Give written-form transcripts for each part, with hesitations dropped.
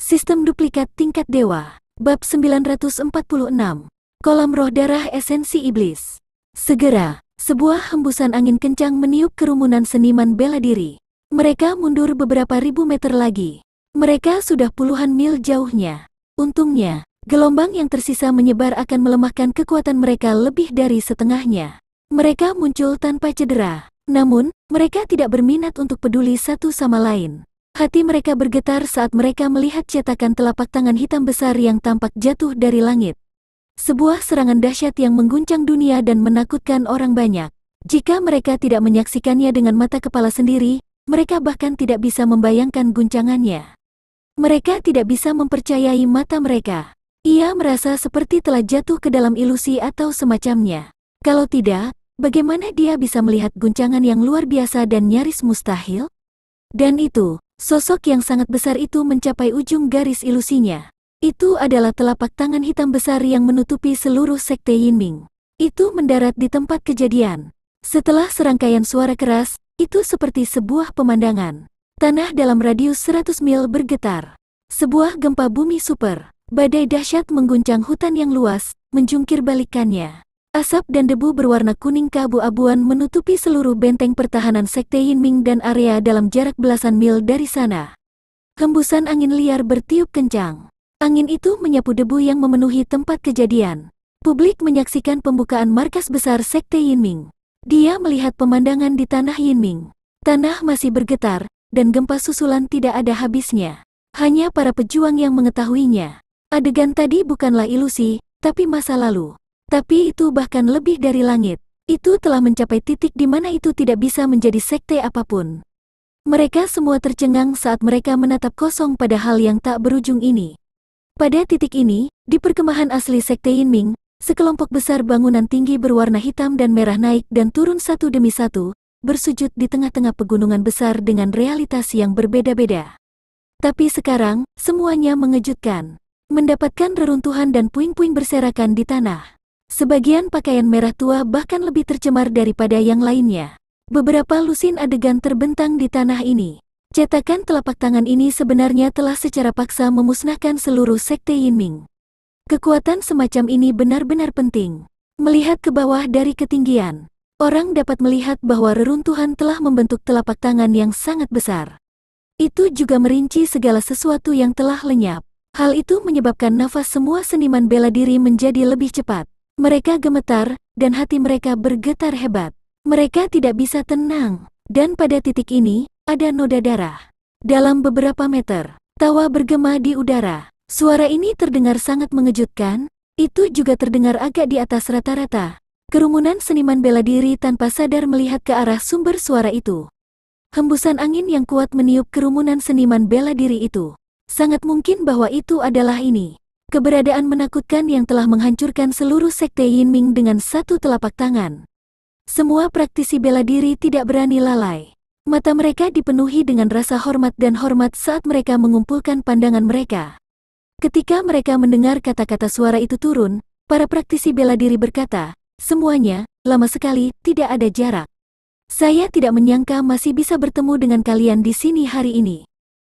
Sistem duplikat tingkat dewa. Bab 946. Kolam roh darah esensi iblis. Segera, sebuah hembusan angin kencang meniup kerumunan seniman bela diri. Mereka mundur beberapa ribu meter lagi. Mereka sudah puluhan mil jauhnya. Untungnya, gelombang yang tersisa menyebar akan melemahkan kekuatan mereka lebih dari setengahnya. Mereka muncul tanpa cedera. Namun, mereka tidak berminat untuk peduli satu sama lain. Hati mereka bergetar saat mereka melihat cetakan telapak tangan hitam besar yang tampak jatuh dari langit. Sebuah serangan dahsyat yang mengguncang dunia dan menakutkan orang banyak. Jika mereka tidak menyaksikannya dengan mata kepala sendiri, mereka bahkan tidak bisa membayangkan guncangannya. Mereka tidak bisa mempercayai mata mereka. Ia merasa seperti telah jatuh ke dalam ilusi atau semacamnya. Kalau tidak, bagaimana dia bisa melihat guncangan yang luar biasa dan nyaris mustahil? Dan itu, sosok yang sangat besar itu mencapai ujung garis ilusinya. Itu adalah telapak tangan hitam besar yang menutupi seluruh sekte Yinming. Itu mendarat di tempat kejadian. Setelah serangkaian suara keras, itu seperti sebuah pemandangan. Tanah dalam radius 100 mil bergetar. Sebuah gempa bumi super. Badai dahsyat mengguncang hutan yang luas, menjungkir balikannya. Asap dan debu berwarna kuning keabu-abuan menutupi seluruh benteng pertahanan sekte Yinming dan area dalam jarak belasan mil dari sana. Hembusan angin liar bertiup kencang. Angin itu menyapu debu yang memenuhi tempat kejadian. Publik menyaksikan pembukaan markas besar sekte Yinming. Dia melihat pemandangan di tanah Yinming. Tanah masih bergetar, dan gempa susulan tidak ada habisnya. Hanya para pejuang yang mengetahuinya. Adegan tadi bukanlah ilusi, tapi masa lalu. Tapi itu bahkan lebih dari langit. Itu telah mencapai titik di mana itu tidak bisa menjadi sekte apapun. Mereka semua tercengang saat mereka menatap kosong pada hal yang tak berujung ini. Pada titik ini, di perkemahan asli sekte Yinming, sekelompok besar bangunan tinggi berwarna hitam dan merah naik dan turun satu demi satu, bersujud di tengah-tengah pegunungan besar dengan realitas yang berbeda-beda. Tapi sekarang, semuanya mengejutkan. Mendapatkan reruntuhan dan puing-puing berserakan di tanah. Sebagian pakaian merah tua bahkan lebih tercemar daripada yang lainnya. Beberapa lusin adegan terbentang di tanah ini. Cetakan telapak tangan ini sebenarnya telah secara paksa memusnahkan seluruh sekte Yinming. Kekuatan semacam ini benar-benar penting. Melihat ke bawah dari ketinggian, orang dapat melihat bahwa reruntuhan telah membentuk telapak tangan yang sangat besar. Itu juga merinci segala sesuatu yang telah lenyap. Hal itu menyebabkan nafas semua seniman bela diri menjadi lebih cepat. Mereka gemetar, dan hati mereka bergetar hebat. Mereka tidak bisa tenang, dan pada titik ini, ada noda darah. Dalam beberapa meter, tawa bergema di udara. Suara ini terdengar sangat mengejutkan, itu juga terdengar agak di atas rata-rata. Kerumunan seniman bela diri tanpa sadar melihat ke arah sumber suara itu. Hembusan angin yang kuat meniup kerumunan seniman bela diri itu. Sangat mungkin bahwa itu adalah ini. Keberadaan menakutkan yang telah menghancurkan seluruh sekte Yinming dengan satu telapak tangan. Semua praktisi bela diri tidak berani lalai. Mata mereka dipenuhi dengan rasa hormat dan hormat saat mereka mengumpulkan pandangan mereka. Ketika mereka mendengar kata-kata suara itu turun, para praktisi bela diri berkata, "Semuanya, lama sekali, tidak ada jarak. Saya tidak menyangka masih bisa bertemu dengan kalian di sini hari ini."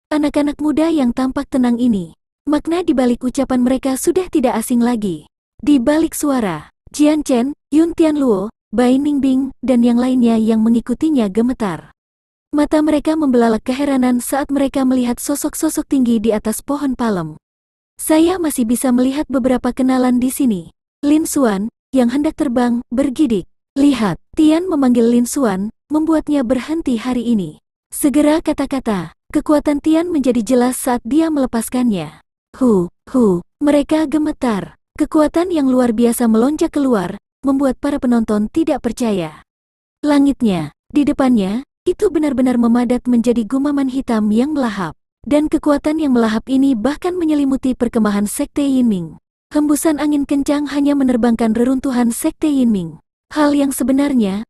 Anak-anak muda yang tampak tenang ini. Makna di balik ucapan mereka sudah tidak asing lagi. Di balik suara, Jian Chen, Yun Tianluo, Bai Ningbing, dan yang lainnya yang mengikutinya gemetar. Mata mereka membelalak keheranan saat mereka melihat sosok-sosok tinggi di atas pohon palem. Saya masih bisa melihat beberapa kenalan di sini. Lin Xuan, yang hendak terbang, bergidik. Lihat, Tian memanggil Lin Xuan, membuatnya berhenti hari ini. Segera kata-kata, kekuatan Tian menjadi jelas saat dia melepaskannya. Mereka gemetar. Kekuatan yang luar biasa melonjak keluar, membuat para penonton tidak percaya. Langitnya, di depannya, itu benar-benar memadat menjadi gumaman hitam yang melahap. Dan kekuatan yang melahap ini bahkan menyelimuti perkemahan sekte Yinming. Hembusan angin kencang hanya menerbangkan reruntuhan sekte Yinming. Hal yang sebenarnya,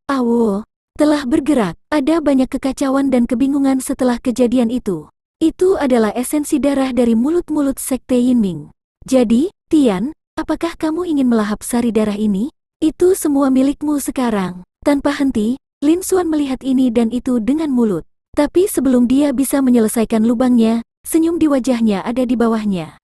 telah bergerak. Ada banyak kekacauan dan kebingungan setelah kejadian itu. Itu adalah esensi darah dari mulut-mulut sekte Yinming. Jadi, Tian, apakah kamu ingin melahap sari darah ini? Itu semua milikmu sekarang. Tanpa henti, Lin Xuan melihat ini dan itu dengan mulut. Tapi sebelum dia bisa menyelesaikan lubangnya, senyum di wajahnya ada di bawahnya.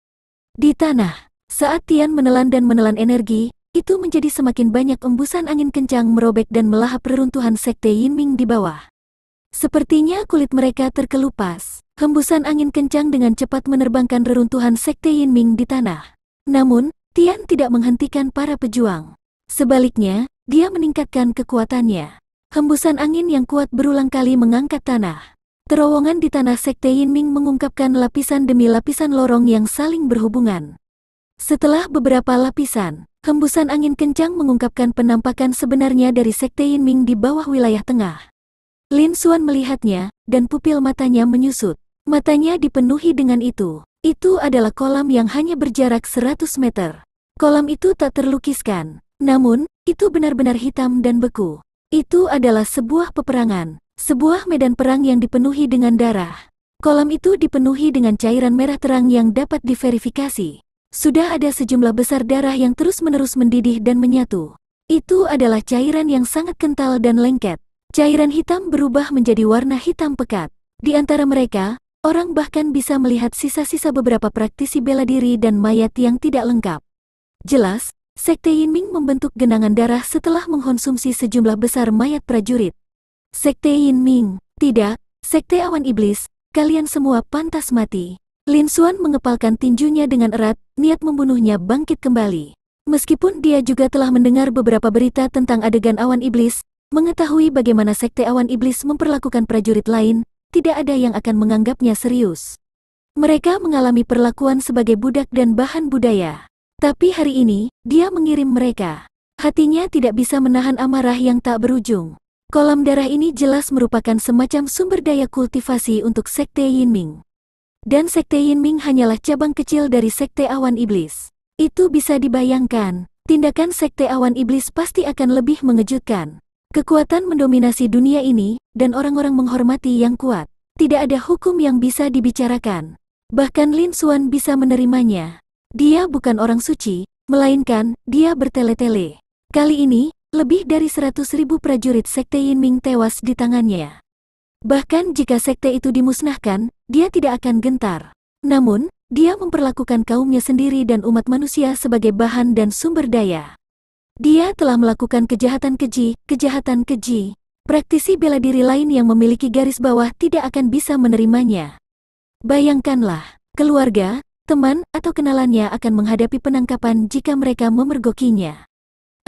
Di tanah, saat Tian menelan dan menelan energi, itu menjadi semakin banyak embusan angin kencang merobek dan melahap reruntuhan Sekte Yinming di bawah. Sepertinya kulit mereka terkelupas. Hembusan angin kencang dengan cepat menerbangkan reruntuhan Sekte Yinming di tanah. Namun, Tian tidak menghentikan para pejuang. Sebaliknya, dia meningkatkan kekuatannya. Hembusan angin yang kuat berulang kali mengangkat tanah. Terowongan di tanah Sekte Yinming mengungkapkan lapisan demi lapisan lorong yang saling berhubungan. Setelah beberapa lapisan, hembusan angin kencang mengungkapkan penampakan sebenarnya dari Sekte Yinming di bawah wilayah tengah. Lin Xuan melihatnya, dan pupil matanya menyusut. Matanya dipenuhi dengan itu. Itu adalah kolam yang hanya berjarak 100 meter. Kolam itu tak terlukiskan. Namun, itu benar-benar hitam dan beku. Itu adalah sebuah peperangan. Sebuah medan perang yang dipenuhi dengan darah. Kolam itu dipenuhi dengan cairan merah terang yang dapat diverifikasi. Sudah ada sejumlah besar darah yang terus-menerus mendidih dan menyatu. Itu adalah cairan yang sangat kental dan lengket. Cairan hitam berubah menjadi warna hitam pekat. Di antara mereka, orang bahkan bisa melihat sisa-sisa beberapa praktisi bela diri dan mayat yang tidak lengkap. Jelas, Sekte Yinming membentuk genangan darah setelah mengkonsumsi sejumlah besar mayat prajurit. Sekte Yinming, tidak, Sekte Awan Iblis, kalian semua pantas mati. Lin Xuan mengepalkan tinjunya dengan erat, niat membunuhnya bangkit kembali. Meskipun dia juga telah mendengar beberapa berita tentang adegan Awan Iblis, mengetahui bagaimana Sekte Awan Iblis memperlakukan prajurit lain, tidak ada yang akan menganggapnya serius. Mereka mengalami perlakuan sebagai budak dan bahan budaya. Tapi hari ini, dia mengirim mereka. Hatinya tidak bisa menahan amarah yang tak berujung. Kolam darah ini jelas merupakan semacam sumber daya kultivasi untuk Sekte Yinming. Dan Sekte Yinming hanyalah cabang kecil dari Sekte Awan Iblis. Itu bisa dibayangkan, tindakan Sekte Awan Iblis pasti akan lebih mengejutkan. Kekuatan mendominasi dunia ini, dan orang-orang menghormati yang kuat. Tidak ada hukum yang bisa dibicarakan. Bahkan Lin Xuan bisa menerimanya. Dia bukan orang suci, melainkan dia bertele-tele. Kali ini, lebih dari 100.000 prajurit Sekte Yinming tewas di tangannya. Bahkan jika sekte itu dimusnahkan, dia tidak akan gentar. Namun, dia memperlakukan kaumnya sendiri dan umat manusia sebagai bahan dan sumber daya. Dia telah melakukan kejahatan keji. Praktisi bela diri lain yang memiliki garis bawah tidak akan bisa menerimanya. Bayangkanlah, keluarga, teman, atau kenalannya akan menghadapi penangkapan jika mereka memergokinya.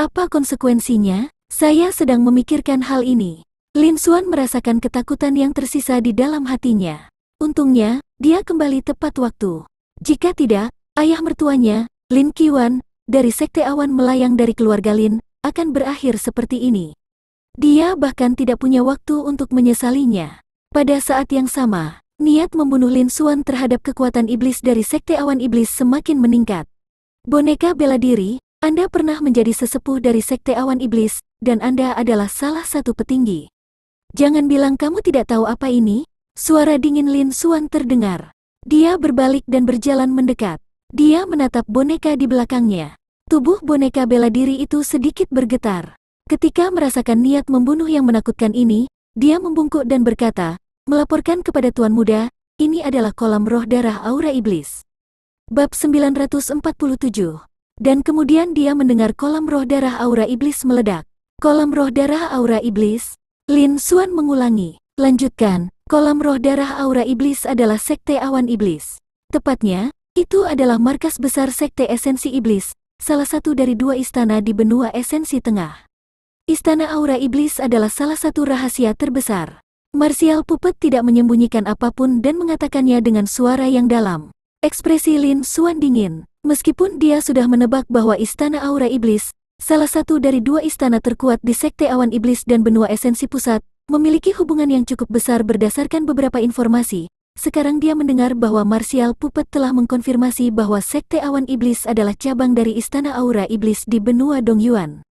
Apa konsekuensinya? Saya sedang memikirkan hal ini. Lin Xuan merasakan ketakutan yang tersisa di dalam hatinya. Untungnya, dia kembali tepat waktu. Jika tidak, ayah mertuanya, Lin Qiwan, dari Sekte Awan melayang dari keluarga Lin, akan berakhir seperti ini. Dia bahkan tidak punya waktu untuk menyesalinya. Pada saat yang sama, niat membunuh Lin Xuan terhadap kekuatan iblis dari Sekte Awan Iblis semakin meningkat. Boneka bela diri, Anda pernah menjadi sesepuh dari Sekte Awan Iblis, dan Anda adalah salah satu petinggi. Jangan bilang kamu tidak tahu apa ini. Suara dingin Lin Xuan terdengar. Dia berbalik dan berjalan mendekat. Dia menatap boneka di belakangnya. Tubuh boneka bela diri itu sedikit bergetar. Ketika merasakan niat membunuh yang menakutkan ini, dia membungkuk dan berkata, melaporkan kepada Tuan Muda, ini adalah kolam roh darah aura iblis. Bab 947. Dan kemudian dia mendengar kolam roh darah aura iblis meledak. Kolam roh darah aura iblis? Lin Xuan mengulangi. Lanjutkan, kolam roh darah aura iblis adalah Sekte Awan Iblis. Tepatnya, itu adalah markas besar Sekte Esensi Iblis, salah satu dari 2 istana di benua esensi tengah. Istana Aura Iblis adalah salah satu rahasia terbesar. Martial Puppet tidak menyembunyikan apapun dan mengatakannya dengan suara yang dalam. Ekspresi Lin Xuan dingin. Meskipun dia sudah menebak bahwa Istana Aura Iblis, salah satu dari 2 istana terkuat di Sekte Awan Iblis dan benua esensi pusat, memiliki hubungan yang cukup besar berdasarkan beberapa informasi. Sekarang dia mendengar bahwa Martial Puppet telah mengkonfirmasi bahwa Sekte Awan Iblis adalah cabang dari Istana Aura Iblis di benua Dongyuan.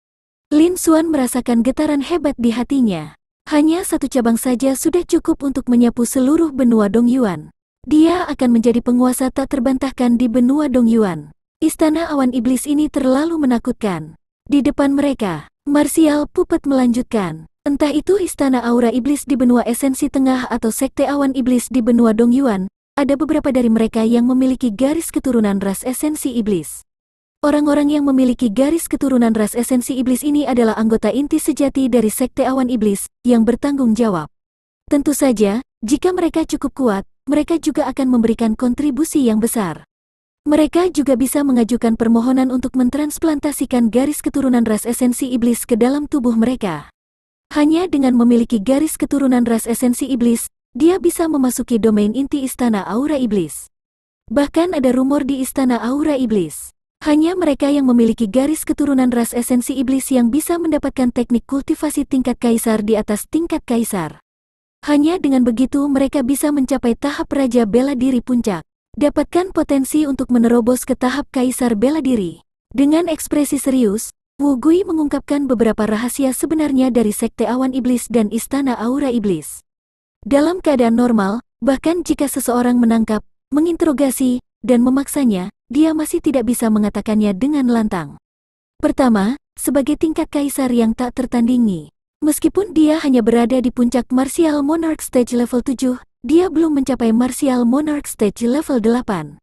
Lin Xuan merasakan getaran hebat di hatinya. Hanya satu cabang saja sudah cukup untuk menyapu seluruh benua Dongyuan. Dia akan menjadi penguasa tak terbantahkan di benua Dongyuan. Istana Awan Iblis ini terlalu menakutkan. Di depan mereka, Martial Puppet melanjutkan. Entah itu Istana Aura Iblis di benua esensi tengah atau Sekte Awan Iblis di benua Dongyuan, ada beberapa dari mereka yang memiliki garis keturunan ras esensi iblis. Orang-orang yang memiliki garis keturunan ras esensi iblis ini adalah anggota inti sejati dari Sekte Awan Iblis yang bertanggung jawab. Tentu saja, jika mereka cukup kuat, mereka juga akan memberikan kontribusi yang besar. Mereka juga bisa mengajukan permohonan untuk mentransplantasikan garis keturunan ras esensi iblis ke dalam tubuh mereka. Hanya dengan memiliki garis keturunan ras esensi iblis, dia bisa memasuki domain inti Istana Aura Iblis. Bahkan ada rumor di Istana Aura Iblis, hanya mereka yang memiliki garis keturunan ras esensi iblis yang bisa mendapatkan teknik kultivasi tingkat kaisar di atas tingkat kaisar. Hanya dengan begitu mereka bisa mencapai tahap Raja Bela Diri Puncak. Dapatkan potensi untuk menerobos ke tahap Kaisar Bela Diri. Dengan ekspresi serius, Wu Gui mengungkapkan beberapa rahasia sebenarnya dari Sekte Awan Iblis dan Istana Aura Iblis. Dalam keadaan normal, bahkan jika seseorang menangkap, menginterogasi, dan memaksanya, dia masih tidak bisa mengatakannya dengan lantang. Pertama, sebagai tingkat Kaisar yang tak tertandingi. Meskipun dia hanya berada di puncak Martial Monarch Stage level 7, dia belum mencapai Martial Monarch Stage level 8.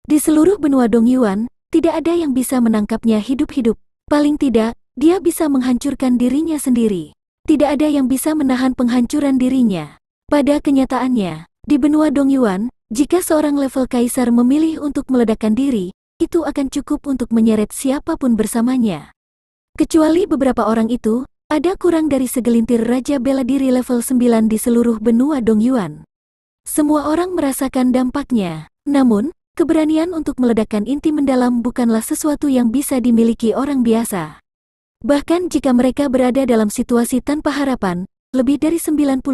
Di seluruh benua Dongyuan, tidak ada yang bisa menangkapnya hidup-hidup. Paling tidak, dia bisa menghancurkan dirinya sendiri. Tidak ada yang bisa menahan penghancuran dirinya. Pada kenyataannya, di benua Dongyuan, jika seorang level kaisar memilih untuk meledakkan diri, itu akan cukup untuk menyeret siapapun bersamanya. Kecuali beberapa orang itu, ada kurang dari segelintir Raja Bela Diri level 9 di seluruh benua Dongyuan. Semua orang merasakan dampaknya. Namun, keberanian untuk meledakkan inti mendalam bukanlah sesuatu yang bisa dimiliki orang biasa. Bahkan jika mereka berada dalam situasi tanpa harapan, lebih dari 99%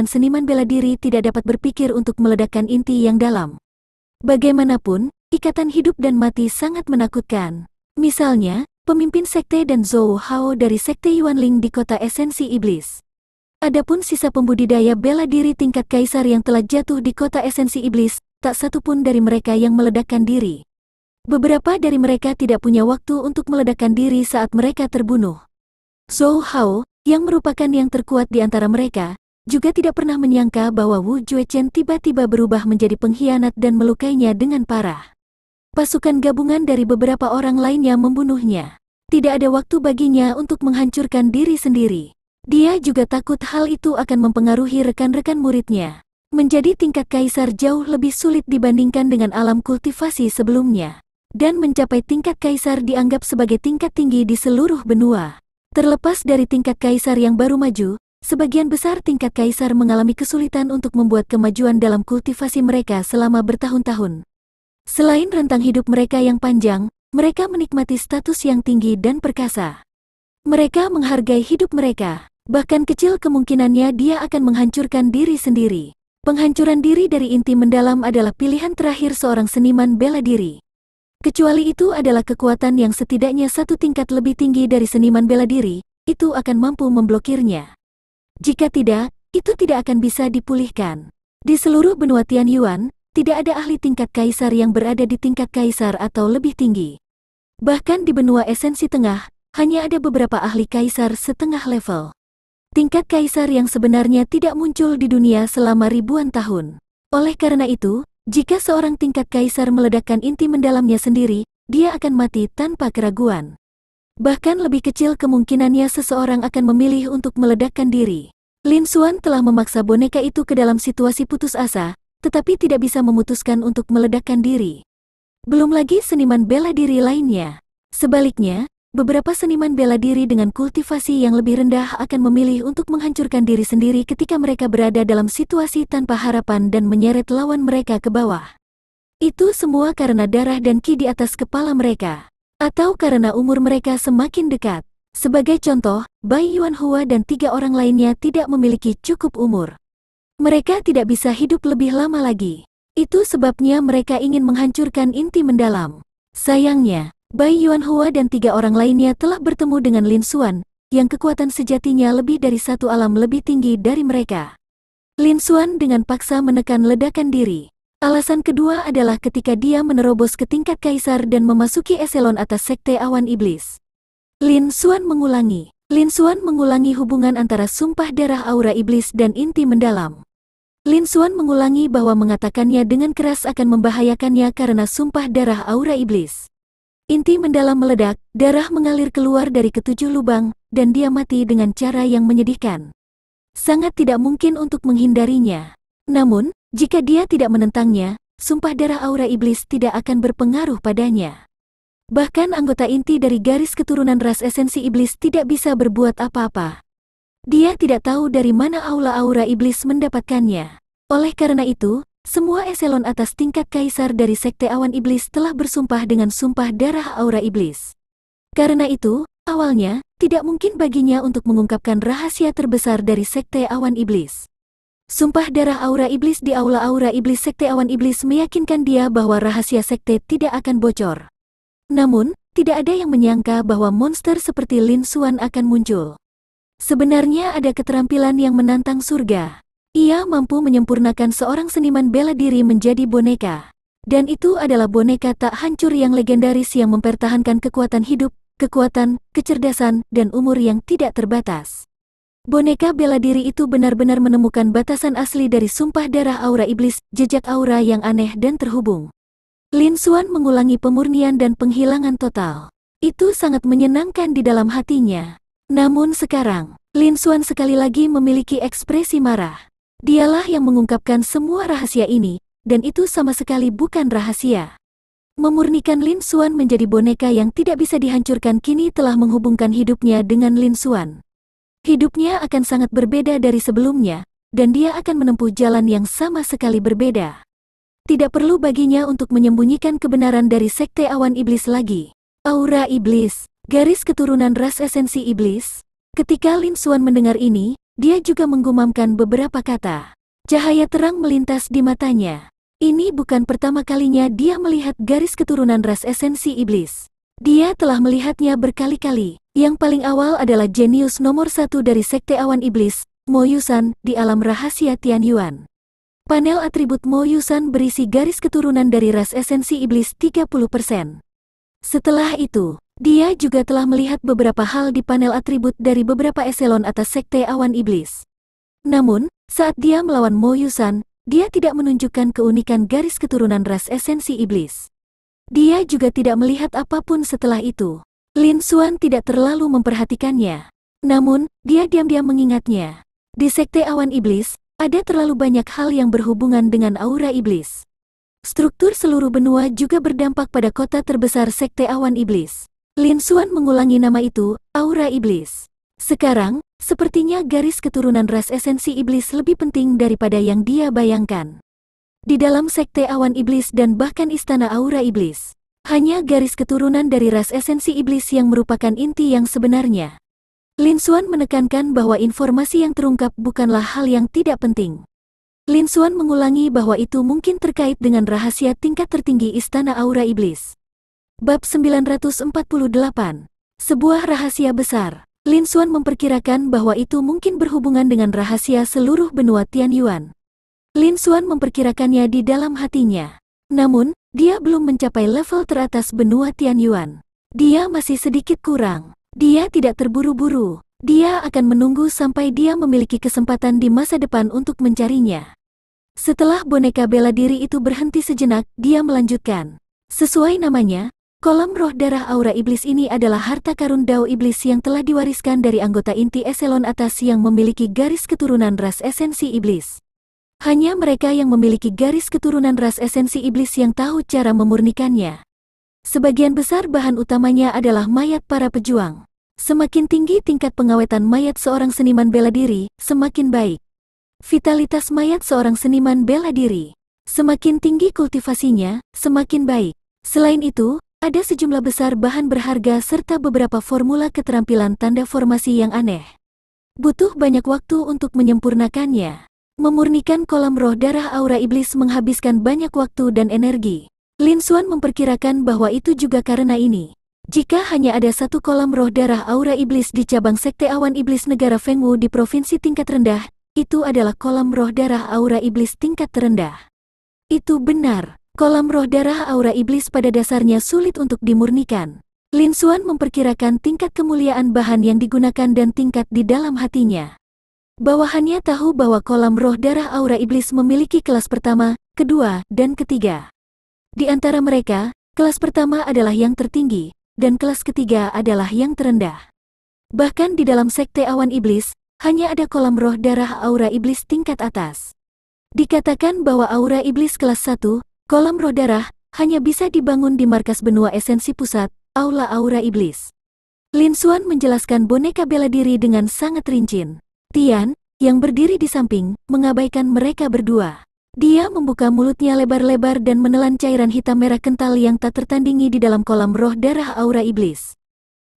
seniman bela diri tidak dapat berpikir untuk meledakkan inti yang dalam. Bagaimanapun, ikatan hidup dan mati sangat menakutkan. Misalnya, pemimpin sekte dan Zhou Hao dari Sekte Yuanling di kota esensi iblis. Adapun sisa pembudidaya bela diri tingkat kaisar yang telah jatuh di kota esensi iblis, tak satu pun dari mereka yang meledakkan diri. Beberapa dari mereka tidak punya waktu untuk meledakkan diri saat mereka terbunuh. Zhou Hao, yang merupakan yang terkuat di antara mereka, juga tidak pernah menyangka bahwa Wu Juechen tiba-tiba berubah menjadi pengkhianat dan melukainya dengan parah. Pasukan gabungan dari beberapa orang lainnya membunuhnya. Tidak ada waktu baginya untuk menghancurkan diri sendiri. Dia juga takut hal itu akan mempengaruhi rekan-rekan muridnya. Menjadi tingkat kaisar jauh lebih sulit dibandingkan dengan alam kultivasi sebelumnya. Dan mencapai tingkat kaisar dianggap sebagai tingkat tinggi di seluruh benua. Terlepas dari tingkat kaisar yang baru maju, sebagian besar tingkat kaisar mengalami kesulitan untuk membuat kemajuan dalam kultivasi mereka selama bertahun-tahun. Selain rentang hidup mereka yang panjang, mereka menikmati status yang tinggi dan perkasa. Mereka menghargai hidup mereka. Bahkan kecil kemungkinannya dia akan menghancurkan diri sendiri. Penghancuran diri dari inti mendalam adalah pilihan terakhir seorang seniman bela diri. Kecuali itu adalah kekuatan yang setidaknya satu tingkat lebih tinggi dari seniman bela diri, itu akan mampu memblokirnya. Jika tidak, itu tidak akan bisa dipulihkan. Di seluruh benua Tianyuan, tidak ada ahli tingkat kaisar yang berada di tingkat kaisar atau lebih tinggi. Bahkan di benua esensi tengah, hanya ada beberapa ahli kaisar setengah level. Tingkat kaisar yang sebenarnya tidak muncul di dunia selama ribuan tahun. Oleh karena itu, jika seorang tingkat kaisar meledakkan inti mendalamnya sendiri, dia akan mati tanpa keraguan. Bahkan lebih kecil kemungkinannya seseorang akan memilih untuk meledakkan diri. Lin Xuan telah memaksa boneka itu ke dalam situasi putus asa, tetapi tidak bisa memutuskan untuk meledakkan diri. Belum lagi seniman bela diri lainnya. Sebaliknya, beberapa seniman bela diri dengan kultivasi yang lebih rendah akan memilih untuk menghancurkan diri sendiri ketika mereka berada dalam situasi tanpa harapan dan menyeret lawan mereka ke bawah. Itu semua karena darah dan ki di atas kepala mereka. Atau karena umur mereka semakin dekat. Sebagai contoh, Bai Yuanhua dan 3 orang lainnya tidak memiliki cukup umur. Mereka tidak bisa hidup lebih lama lagi. Itu sebabnya mereka ingin menghancurkan inti mendalam. Sayangnya, Bai Yuanhua dan 3 orang lainnya telah bertemu dengan Lin Xuan, yang kekuatan sejatinya lebih dari satu alam lebih tinggi dari mereka. Lin Xuan dengan paksa menekan ledakan diri. Alasan kedua adalah ketika dia menerobos ke tingkat kaisar dan memasuki eselon atas Sekte Awan Iblis. Lin Xuan mengulangi hubungan antara sumpah darah aura iblis dan inti mendalam. Lin Xuan mengulangi bahwa mengatakannya dengan keras akan membahayakannya karena sumpah darah aura iblis. Inti mendalam meledak, darah mengalir keluar dari ketujuh lubang, dan dia mati dengan cara yang menyedihkan. Sangat tidak mungkin untuk menghindarinya. Namun, jika dia tidak menentangnya, sumpah darah aura iblis tidak akan berpengaruh padanya. Bahkan anggota inti dari garis keturunan ras esensi iblis tidak bisa berbuat apa-apa. Dia tidak tahu dari mana aula aura iblis mendapatkannya. Oleh karena itu, semua eselon atas tingkat kaisar dari Sekte Awan Iblis telah bersumpah dengan sumpah darah aura iblis. Karena itu, awalnya, tidak mungkin baginya untuk mengungkapkan rahasia terbesar dari Sekte Awan Iblis. Sumpah darah aura iblis di aula aura iblis Sekte Awan Iblis meyakinkan dia bahwa rahasia sekte tidak akan bocor. Namun, tidak ada yang menyangka bahwa monster seperti Lin Xuan akan muncul. Sebenarnya ada keterampilan yang menantang surga. Ia mampu menyempurnakan seorang seniman bela diri menjadi boneka. Dan itu adalah boneka tak hancur yang legendaris yang mempertahankan kekuatan hidup, kekuatan, kecerdasan, dan umur yang tidak terbatas. Boneka bela diri itu benar-benar menemukan batasan asli dari sumpah darah aura iblis, jejak aura yang aneh dan terhubung. Lin Xuan mengulangi pemurnian dan penghilangan total. Itu sangat menyenangkan di dalam hatinya. Namun sekarang, Lin Xuan sekali lagi memiliki ekspresi marah. Dialah yang mengungkapkan semua rahasia ini, dan itu sama sekali bukan rahasia. Memurnikan Lin Xuan menjadi boneka yang tidak bisa dihancurkan kini telah menghubungkan hidupnya dengan Lin Xuan. Hidupnya akan sangat berbeda dari sebelumnya, dan dia akan menempuh jalan yang sama sekali berbeda. Tidak perlu baginya untuk menyembunyikan kebenaran dari Sekte Awan Iblis lagi. Aura Iblis, garis keturunan ras esensi iblis. Ketika Lin Xuan mendengar ini, dia juga menggumamkan beberapa kata. Cahaya terang melintas di matanya. Ini bukan pertama kalinya dia melihat garis keturunan ras esensi iblis. Dia telah melihatnya berkali-kali. Yang paling awal adalah jenius nomor 1 dari Sekte Awan Iblis, Mo Yusan, di alam rahasia Tianyuan. Panel atribut Mo Yusan berisi garis keturunan dari ras esensi iblis 30%. Setelah itu, dia juga telah melihat beberapa hal di panel atribut dari beberapa eselon atas Sekte Awan Iblis. Namun, saat dia melawan Mo Yusan, dia tidak menunjukkan keunikan garis keturunan ras esensi iblis. Dia juga tidak melihat apapun setelah itu. Lin Xuan tidak terlalu memperhatikannya. Namun, dia diam-diam mengingatnya. Di Sekte Awan Iblis, ada terlalu banyak hal yang berhubungan dengan aura iblis. Struktur seluruh benua juga berdampak pada kota terbesar Sekte Awan Iblis. Lin Xuan mengulangi nama itu, aura iblis. Sekarang, sepertinya garis keturunan ras esensi iblis lebih penting daripada yang dia bayangkan. Di dalam Sekte Awan Iblis dan bahkan Istana Aura Iblis, hanya garis keturunan dari ras esensi iblis yang merupakan inti yang sebenarnya. Lin Xuan menekankan bahwa informasi yang terungkap bukanlah hal yang tidak penting. Lin Xuan mengulangi bahwa itu mungkin terkait dengan rahasia tingkat tertinggi Istana Aura Iblis. Bab 948. Sebuah rahasia besar. Lin Xuan memperkirakan bahwa itu mungkin berhubungan dengan rahasia seluruh benua Tianyuan. Lin Xuan memperkirakannya di dalam hatinya. Namun, dia belum mencapai level teratas benua Tianyuan. Dia masih sedikit kurang. Dia tidak terburu-buru. Dia akan menunggu sampai dia memiliki kesempatan di masa depan untuk mencarinya. Setelah boneka bela diri itu berhenti sejenak, dia melanjutkan. Sesuai namanya, kolam roh darah aura iblis ini adalah harta karun Dao Iblis yang telah diwariskan dari anggota inti eselon atas yang memiliki garis keturunan ras esensi iblis. Hanya mereka yang memiliki garis keturunan ras esensi iblis yang tahu cara memurnikannya. Sebagian besar bahan utamanya adalah mayat para pejuang. Semakin tinggi tingkat pengawetan mayat seorang seniman bela diri, semakin baik. Vitalitas mayat seorang seniman bela diri. Semakin tinggi kultivasinya, semakin baik. Selain itu, ada sejumlah besar bahan berharga serta beberapa formula keterampilan tanda formasi yang aneh. Butuh banyak waktu untuk menyempurnakannya. Memurnikan kolam roh darah aura iblis menghabiskan banyak waktu dan energi. Lin Xuan memperkirakan bahwa itu juga karena ini. Jika hanya ada satu kolam roh darah aura iblis di cabang Sekte Awan Iblis negara Fengwu di provinsi tingkat rendah, itu adalah kolam roh darah aura iblis tingkat terendah. Itu benar. Kolam roh darah aura iblis pada dasarnya sulit untuk dimurnikan. Lin Xuan memperkirakan tingkat kemuliaan bahan yang digunakan dan tingkat di dalam hatinya. Bawahannya tahu bahwa kolam roh darah aura iblis memiliki kelas pertama, kedua, dan ketiga. Di antara mereka, kelas pertama adalah yang tertinggi, dan kelas ketiga adalah yang terendah. Bahkan di dalam sekte awan iblis, hanya ada kolam roh darah aura iblis tingkat atas. Dikatakan bahwa aura iblis kelas 1, kolam roh darah, hanya bisa dibangun di markas benua esensi pusat, aula aura iblis. Lin Xuan menjelaskan boneka bela diri dengan sangat rinci. Tian, yang berdiri di samping, mengabaikan mereka berdua. Dia membuka mulutnya lebar-lebar dan menelan cairan hitam merah kental yang tak tertandingi di dalam kolam roh darah aura iblis.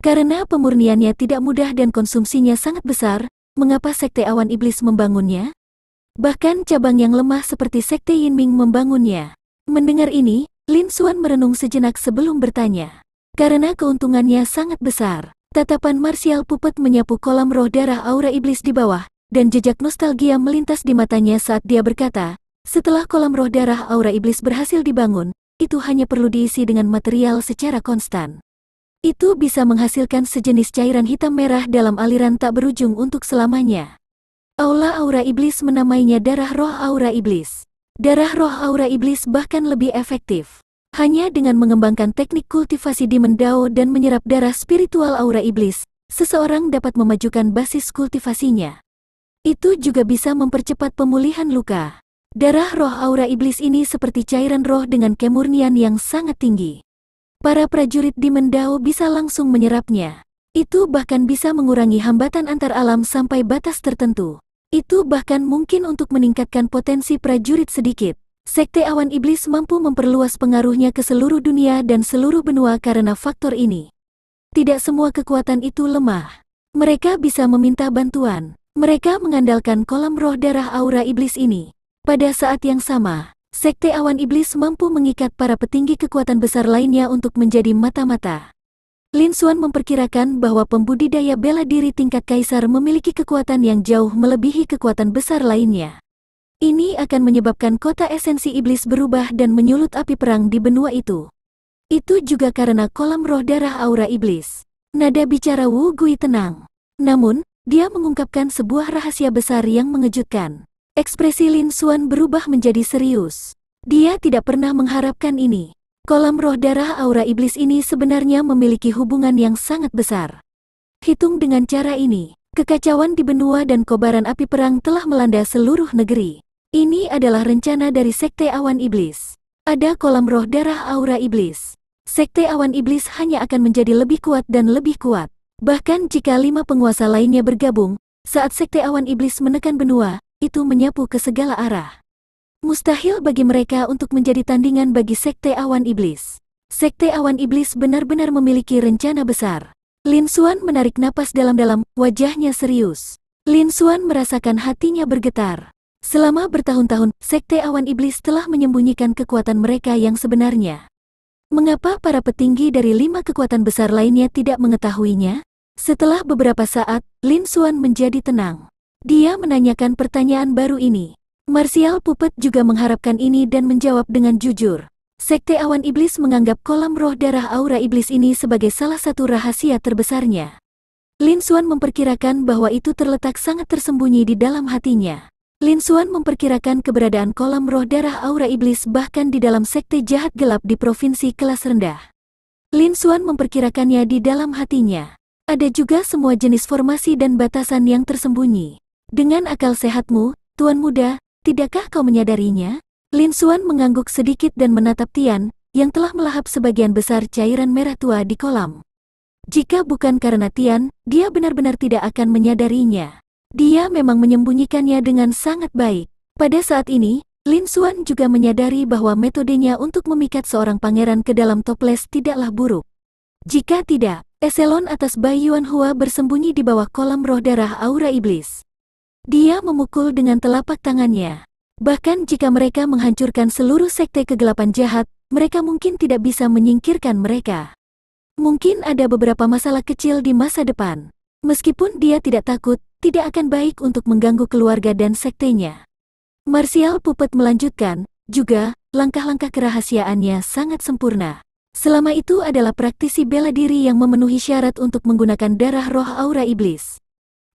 Karena pemurniannya tidak mudah dan konsumsinya sangat besar, mengapa sekte awan iblis membangunnya? Bahkan cabang yang lemah seperti sekte Yinming membangunnya. Mendengar ini, Lin Xuan merenung sejenak sebelum bertanya. Karena keuntungannya sangat besar, tatapan marsial Puppet menyapu kolam roh darah aura iblis di bawah, dan jejak nostalgia melintas di matanya saat dia berkata, setelah kolam roh darah aura iblis berhasil dibangun, itu hanya perlu diisi dengan material secara konstan. Itu bisa menghasilkan sejenis cairan hitam merah dalam aliran tak berujung untuk selamanya. Aula aura iblis menamainya darah roh aura iblis. Darah roh aura iblis bahkan lebih efektif. Hanya dengan mengembangkan teknik kultivasi Demon Dao dan menyerap darah spiritual aura iblis, seseorang dapat memajukan basis kultivasinya. Itu juga bisa mempercepat pemulihan luka. Darah roh aura iblis ini seperti cairan roh dengan kemurnian yang sangat tinggi. Para prajurit Demon Dao bisa langsung menyerapnya. Itu bahkan bisa mengurangi hambatan antar alam sampai batas tertentu. Itu bahkan mungkin untuk meningkatkan potensi prajurit sedikit. Sekte awan iblis mampu memperluas pengaruhnya ke seluruh dunia dan seluruh benua karena faktor ini. Tidak semua kekuatan itu lemah. Mereka bisa meminta bantuan. Mereka mengandalkan kolam roh darah aura iblis ini. Pada saat yang sama, sekte awan iblis mampu mengikat para petinggi kekuatan besar lainnya untuk menjadi mata-mata. Lin Xuan memperkirakan bahwa pembudidaya bela diri tingkat kaisar memiliki kekuatan yang jauh melebihi kekuatan besar lainnya. Ini akan menyebabkan kota esensi iblis berubah dan menyulut api perang di benua itu. Itu juga karena kolam roh darah aura iblis. Nada bicara Wu Gui tenang. Namun, dia mengungkapkan sebuah rahasia besar yang mengejutkan. Ekspresi Lin Xuan berubah menjadi serius. Dia tidak pernah mengharapkan ini. Kolam roh darah aura iblis ini sebenarnya memiliki hubungan yang sangat besar. Hitung dengan cara ini, kekacauan di benua dan kobaran api perang telah melanda seluruh negeri. Ini adalah rencana dari sekte awan iblis. Ada kolam roh darah aura iblis. Sekte awan iblis hanya akan menjadi lebih kuat dan lebih kuat. Bahkan jika 5 penguasa lainnya bergabung, saat sekte awan iblis menekan benua, itu menyapu ke segala arah. Mustahil bagi mereka untuk menjadi tandingan bagi sekte awan iblis. Sekte awan iblis benar-benar memiliki rencana besar. Lin Xuan menarik napas dalam-dalam, wajahnya serius. Lin Xuan merasakan hatinya bergetar. Selama bertahun-tahun, sekte awan iblis telah menyembunyikan kekuatan mereka yang sebenarnya. Mengapa para petinggi dari 5 kekuatan besar lainnya tidak mengetahuinya? Setelah beberapa saat, Lin Xuan menjadi tenang. Dia menanyakan pertanyaan baru ini. Marsial Puppet juga mengharapkan ini dan menjawab dengan jujur. Sekte awan iblis menganggap kolam roh darah aura iblis ini sebagai salah satu rahasia terbesarnya. Lin Xuan memperkirakan bahwa itu terletak sangat tersembunyi di dalam hatinya. Lin Xuan memperkirakan keberadaan kolam roh darah aura iblis bahkan di dalam sekte jahat gelap di provinsi kelas rendah. Lin Xuan memperkirakannya di dalam hatinya. Ada juga semua jenis formasi dan batasan yang tersembunyi. Dengan akal sehatmu, Tuan Muda, tidakkah kau menyadarinya? Lin Xuan mengangguk sedikit dan menatap Tian, yang telah melahap sebagian besar cairan merah tua di kolam. Jika bukan karena Tian, dia benar-benar tidak akan menyadarinya. Dia memang menyembunyikannya dengan sangat baik. Pada saat ini, Lin Xuan juga menyadari bahwa metodenya untuk memikat seorang pangeran ke dalam toples tidaklah buruk. Jika tidak, eselon atas Bai Yuanhua bersembunyi di bawah kolam roh darah aura iblis. Dia memukul dengan telapak tangannya. Bahkan jika mereka menghancurkan seluruh sekte kegelapan jahat, mereka mungkin tidak bisa menyingkirkan mereka. Mungkin ada beberapa masalah kecil di masa depan. Meskipun dia tidak takut, tidak akan baik untuk mengganggu keluarga dan sektenya. Marsial Puppet melanjutkan, juga, langkah-langkah kerahasiaannya sangat sempurna. Selama itu adalah praktisi bela diri yang memenuhi syarat untuk menggunakan darah roh aura iblis.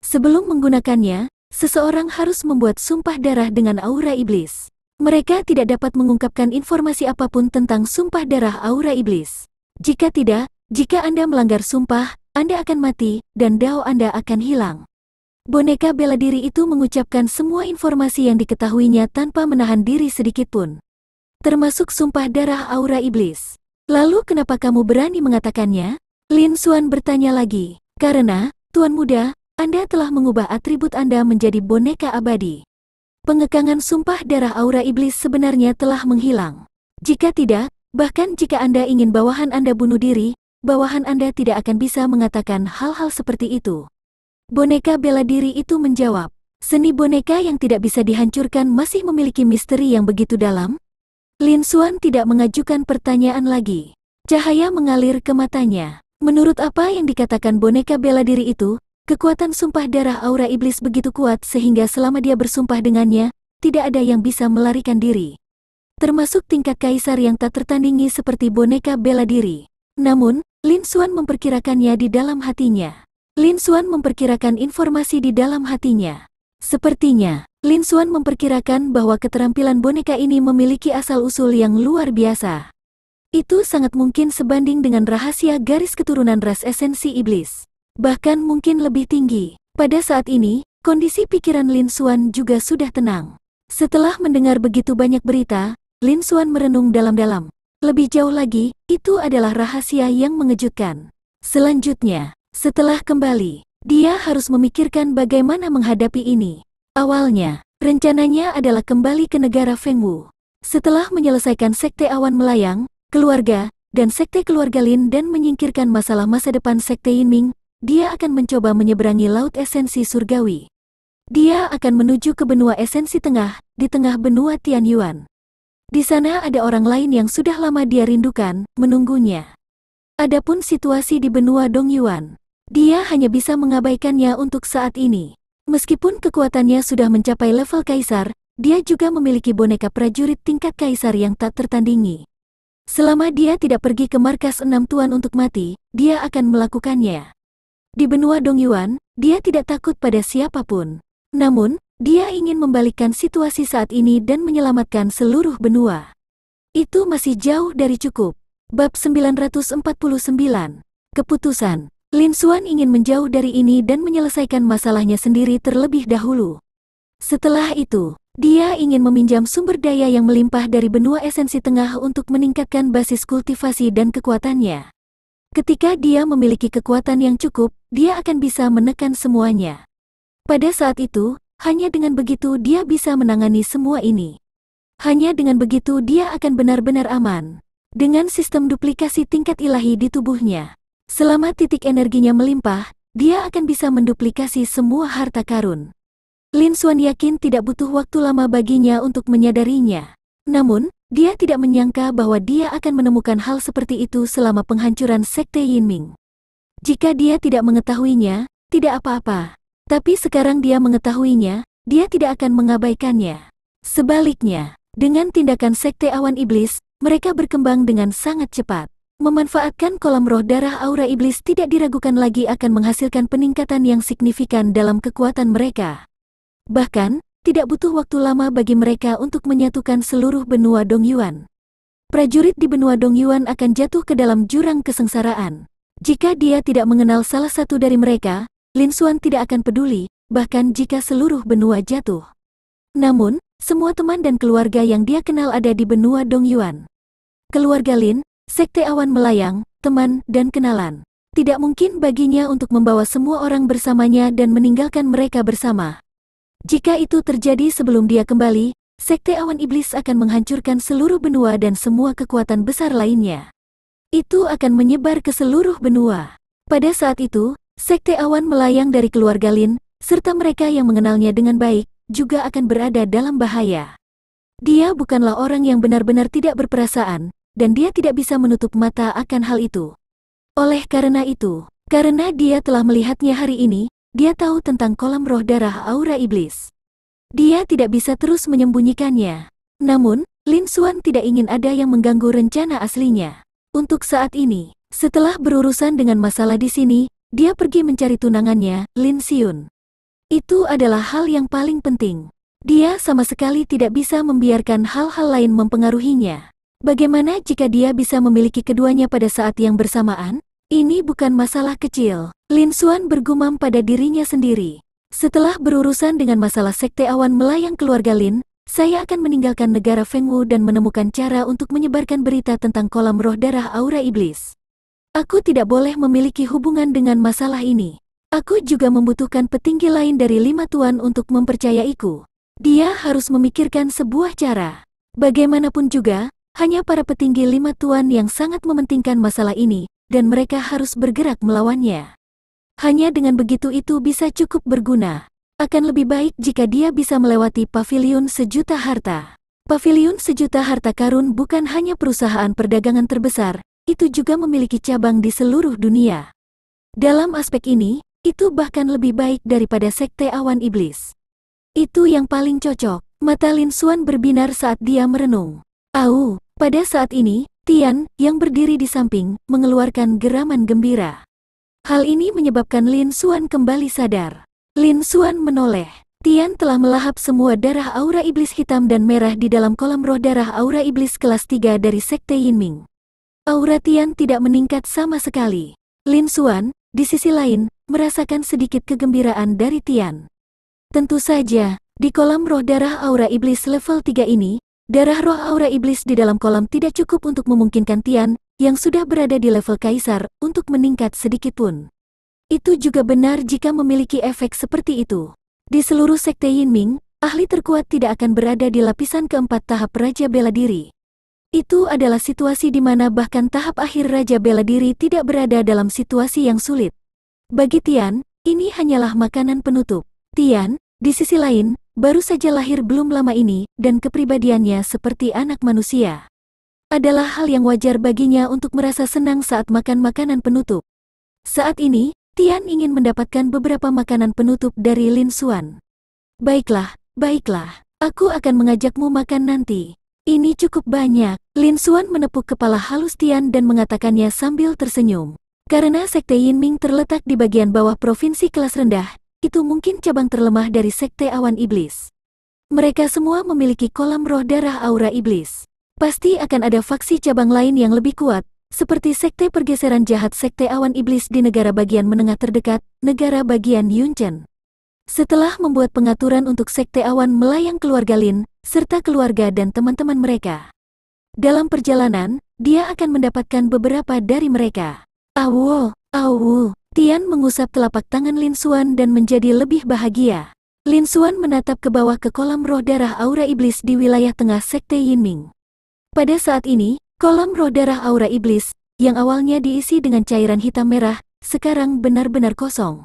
Sebelum menggunakannya, Seseorang harus membuat sumpah darah dengan aura iblis. Mereka tidak dapat mengungkapkan informasi apapun tentang sumpah darah aura iblis. Jika tidak, jika Anda melanggar sumpah, Anda akan mati, dan dao Anda akan hilang. Boneka bela diri itu mengucapkan semua informasi yang diketahuinya tanpa menahan diri sedikitpun. Termasuk sumpah darah aura iblis. Lalu kenapa kamu berani mengatakannya? Lin Xuan bertanya lagi. Karena, Tuan Muda, Anda telah mengubah atribut Anda menjadi boneka abadi. Pengekangan sumpah darah aura iblis sebenarnya telah menghilang. Jika tidak, bahkan jika Anda ingin bawahan Anda bunuh diri, bawahan Anda tidak akan bisa mengatakan hal-hal seperti itu. Boneka bela diri itu menjawab, seni boneka yang tidak bisa dihancurkan masih memiliki misteri yang begitu dalam? Lin Xuan tidak mengajukan pertanyaan lagi. Cahaya mengalir ke matanya. Menurut apa yang dikatakan boneka bela diri itu, kekuatan sumpah darah aura iblis begitu kuat sehingga selama dia bersumpah dengannya, tidak ada yang bisa melarikan diri. Termasuk tingkat kaisar yang tak tertandingi seperti boneka bela diri. Namun, Lin Xuan memperkirakannya di dalam hatinya. Lin Xuan memperkirakan informasi di dalam hatinya. Sepertinya, Lin Xuan memperkirakan bahwa keterampilan boneka ini memiliki asal-usul yang luar biasa. Itu sangat mungkin sebanding dengan rahasia garis keturunan ras esensi iblis. Bahkan mungkin lebih tinggi. Pada saat ini, kondisi pikiran Lin Xuan juga sudah tenang. Setelah mendengar begitu banyak berita, Lin Xuan merenung dalam-dalam. Lebih jauh lagi, itu adalah rahasia yang mengejutkan. Selanjutnya, setelah kembali, dia harus memikirkan bagaimana menghadapi ini. Awalnya, rencananya adalah kembali ke negara Fengwu. Setelah menyelesaikan sekte awan melayang, keluarga, dan sekte keluarga Lin dan menyingkirkan masalah masa depan sekte Yinming, dia akan mencoba menyeberangi laut esensi surgawi. Dia akan menuju ke benua esensi tengah, di tengah benua Tianyuan. Di sana ada orang lain yang sudah lama dia rindukan, menunggunya. Adapun situasi di benua Dongyuan, dia hanya bisa mengabaikannya untuk saat ini. Meskipun kekuatannya sudah mencapai level kaisar, dia juga memiliki boneka prajurit tingkat kaisar yang tak tertandingi. Selama dia tidak pergi ke markas 6 tuan untuk mati, dia akan melakukannya. Di benua Dongyuan, dia tidak takut pada siapapun. Namun, dia ingin membalikkan situasi saat ini dan menyelamatkan seluruh benua. Itu masih jauh dari cukup. Bab 949. Keputusan. Lin Xuan ingin menjauh dari ini dan menyelesaikan masalahnya sendiri terlebih dahulu. Setelah itu, dia ingin meminjam sumber daya yang melimpah dari benua esensi tengah untuk meningkatkan basis kultivasi dan kekuatannya. Ketika dia memiliki kekuatan yang cukup, dia akan bisa menekan semuanya. Pada saat itu, hanya dengan begitu dia bisa menangani semua ini. Hanya dengan begitu dia akan benar-benar aman. Dengan sistem duplikasi tingkat ilahi di tubuhnya, selama titik energinya melimpah, dia akan bisa menduplikasi semua harta karun. Lin Xuan yakin tidak butuh waktu lama baginya untuk menyadarinya. Namun, dia tidak menyangka bahwa dia akan menemukan hal seperti itu selama penghancuran sekte Yinming. Jika dia tidak mengetahuinya, tidak apa-apa. Tapi sekarang dia mengetahuinya, dia tidak akan mengabaikannya. Sebaliknya, dengan tindakan sekte awan iblis, mereka berkembang dengan sangat cepat. Memanfaatkan kolam roh darah aura iblis tidak diragukan lagi akan menghasilkan peningkatan yang signifikan dalam kekuatan mereka. Bahkan, tidak butuh waktu lama bagi mereka untuk menyatukan seluruh benua Dongyuan. Prajurit di benua Dongyuan akan jatuh ke dalam jurang kesengsaraan. Jika dia tidak mengenal salah satu dari mereka, Lin Xuan tidak akan peduli, bahkan jika seluruh benua jatuh. Namun, semua teman dan keluarga yang dia kenal ada di benua Dongyuan. Keluarga Lin, sekte awan melayang, teman, dan kenalan. Tidak mungkin baginya untuk membawa semua orang bersamanya dan meninggalkan mereka bersama. Jika itu terjadi sebelum dia kembali, sekte awan iblis akan menghancurkan seluruh benua dan semua kekuatan besar lainnya. Itu akan menyebar ke seluruh benua. Pada saat itu, sekte awan melayang dari keluarga Lin, serta mereka yang mengenalnya dengan baik, juga akan berada dalam bahaya. Dia bukanlah orang yang benar-benar tidak berperasaan, dan dia tidak bisa menutup mata akan hal itu. Oleh karena itu, karena dia telah melihatnya hari ini, dia tahu tentang kolam roh darah aura iblis. Dia tidak bisa terus menyembunyikannya. Namun, Lin Xuan tidak ingin ada yang mengganggu rencana aslinya. Untuk saat ini, setelah berurusan dengan masalah di sini, dia pergi mencari tunangannya, Lin Xiun. Itu adalah hal yang paling penting. Dia sama sekali tidak bisa membiarkan hal-hal lain mempengaruhinya. Bagaimana jika dia bisa memiliki keduanya pada saat yang bersamaan? Ini bukan masalah kecil. Lin Xuan bergumam pada dirinya sendiri. Setelah berurusan dengan masalah sekte awan melayang keluarga Lin, saya akan meninggalkan negara Fengwu dan menemukan cara untuk menyebarkan berita tentang kolam roh darah aura iblis. Aku tidak boleh memiliki hubungan dengan masalah ini. Aku juga membutuhkan petinggi lain dari 5 tuan untuk mempercayaiku. Dia harus memikirkan sebuah cara. Bagaimanapun juga, hanya para petinggi 5 tuan yang sangat mementingkan masalah ini, dan mereka harus bergerak melawannya. Hanya dengan begitu itu bisa cukup berguna. Akan lebih baik jika dia bisa melewati paviliun sejuta harta. Paviliun sejuta harta karun bukan hanya perusahaan perdagangan terbesar, itu juga memiliki cabang di seluruh dunia. Dalam aspek ini, itu bahkan lebih baik daripada sekte awan iblis. Itu yang paling cocok. Mata Lin Xuan berbinar saat dia merenung. Pada saat ini, Tian, yang berdiri di samping, mengeluarkan geraman gembira. Hal ini menyebabkan Lin Xuan kembali sadar. Lin Xuan menoleh. Tian telah melahap semua darah aura iblis hitam dan merah di dalam kolam roh darah aura iblis kelas 3 dari sekte Yinming. Aura Tian tidak meningkat sama sekali. Lin Xuan, di sisi lain, merasakan sedikit kegembiraan dari Tian. Tentu saja, di kolam roh darah aura iblis level 3 ini, darah roh aura iblis di dalam kolam tidak cukup untuk memungkinkan Tian, yang sudah berada di level kaisar, untuk meningkat sedikitpun. Itu juga benar jika memiliki efek seperti itu. Di seluruh sekte Yinming, ahli terkuat tidak akan berada di lapisan keempat tahap Raja Bela Diri. Itu adalah situasi di mana bahkan tahap akhir Raja Bela Diri tidak berada dalam situasi yang sulit. Bagi Tian, ini hanyalah makanan penutup. Tian, di sisi lain, baru saja lahir belum lama ini, dan kepribadiannya seperti anak manusia. Adalah hal yang wajar baginya untuk merasa senang saat makan makanan penutup. Saat ini, Tian ingin mendapatkan beberapa makanan penutup dari Lin Xuan. Baiklah, aku akan mengajakmu makan nanti. Ini cukup banyak. Lin Xuan menepuk kepala halus Tian dan mengatakannya sambil tersenyum. Karena sekte Yinming terletak di bagian bawah provinsi kelas rendah, itu mungkin cabang terlemah dari sekte awan iblis. Mereka semua memiliki kolam roh darah aura iblis. Pasti akan ada faksi cabang lain yang lebih kuat, seperti sekte pergeseran jahat sekte awan iblis di negara bagian menengah terdekat, negara bagian Yunchen. Setelah membuat pengaturan untuk sekte awan melayang keluarga Lin, serta keluarga dan teman-teman mereka. Dalam perjalanan, dia akan mendapatkan beberapa dari mereka. Tian mengusap telapak tangan Lin Xuan dan menjadi lebih bahagia. Lin Xuan menatap ke bawah ke kolam roh darah aura iblis di wilayah tengah sekte Yinming. Pada saat ini, kolam roh darah aura iblis, yang awalnya diisi dengan cairan hitam merah, sekarang benar-benar kosong.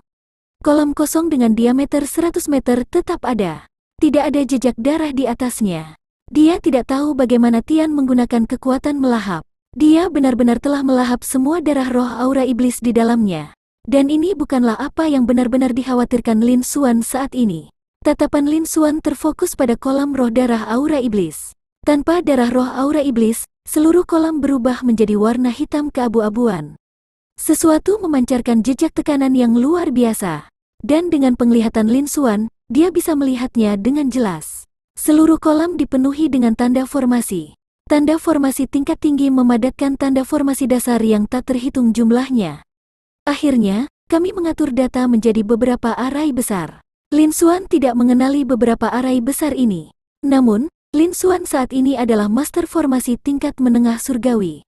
Kolam kosong dengan diameter 100 meter tetap ada. Tidak ada jejak darah di atasnya. Dia tidak tahu bagaimana Tian menggunakan kekuatan melahap. Dia benar-benar telah melahap semua darah roh aura iblis di dalamnya. Dan ini bukanlah apa yang benar-benar dikhawatirkan Lin Xuan saat ini. Tatapan Lin Xuan terfokus pada kolam roh darah aura iblis. Tanpa darah roh aura iblis, seluruh kolam berubah menjadi warna hitam keabu-abuan. Sesuatu memancarkan jejak tekanan yang luar biasa. Dan dengan penglihatan Lin Xuan, dia bisa melihatnya dengan jelas. Seluruh kolam dipenuhi dengan tanda formasi. Tanda formasi tingkat tinggi memadatkan tanda formasi dasar yang tak terhitung jumlahnya. Akhirnya, kami mengatur data menjadi beberapa arai besar. Lin Xuan tidak mengenali beberapa arai besar ini. Namun, Lin Xuan saat ini adalah master formasi tingkat menengah surgawi.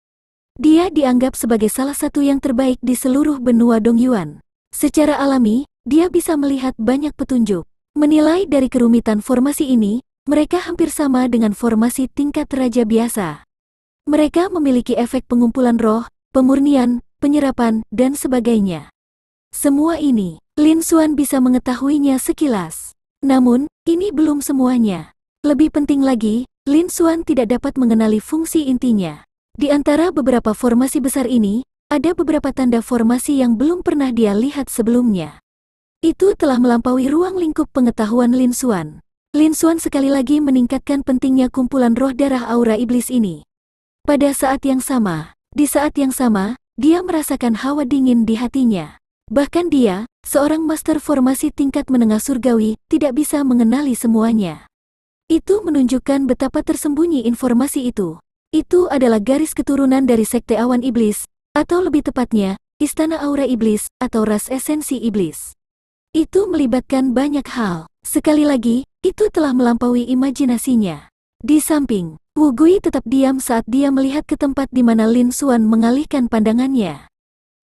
Dia dianggap sebagai salah satu yang terbaik di seluruh benua Dongyuan. Secara alami, dia bisa melihat banyak petunjuk. Menilai dari kerumitan formasi ini, mereka hampir sama dengan formasi tingkat raja biasa. Mereka memiliki efek pengumpulan roh, pemurnian, penyerapan, dan sebagainya. Semua ini, Lin Xuan bisa mengetahuinya sekilas. Namun, ini belum semuanya. Lebih penting lagi, Lin Xuan tidak dapat mengenali fungsi intinya. Di antara beberapa formasi besar ini, ada beberapa tanda formasi yang belum pernah dia lihat sebelumnya. Itu telah melampaui ruang lingkup pengetahuan Lin Xuan. Lin Xuan sekali lagi meningkatkan pentingnya kumpulan roh darah aura iblis ini. Pada saat yang sama, di saat yang sama, dia merasakan hawa dingin di hatinya. Bahkan dia, seorang master formasi tingkat menengah surgawi, tidak bisa mengenali semuanya. Itu menunjukkan betapa tersembunyi informasi itu. Itu adalah garis keturunan dari Sekte Awan Iblis, atau lebih tepatnya, Istana Aura Iblis, atau ras esensi iblis. Itu melibatkan banyak hal. Sekali lagi, itu telah melampaui imajinasinya. Di samping, Wu Gui tetap diam saat dia melihat ke tempat di mana Lin Xuan mengalihkan pandangannya.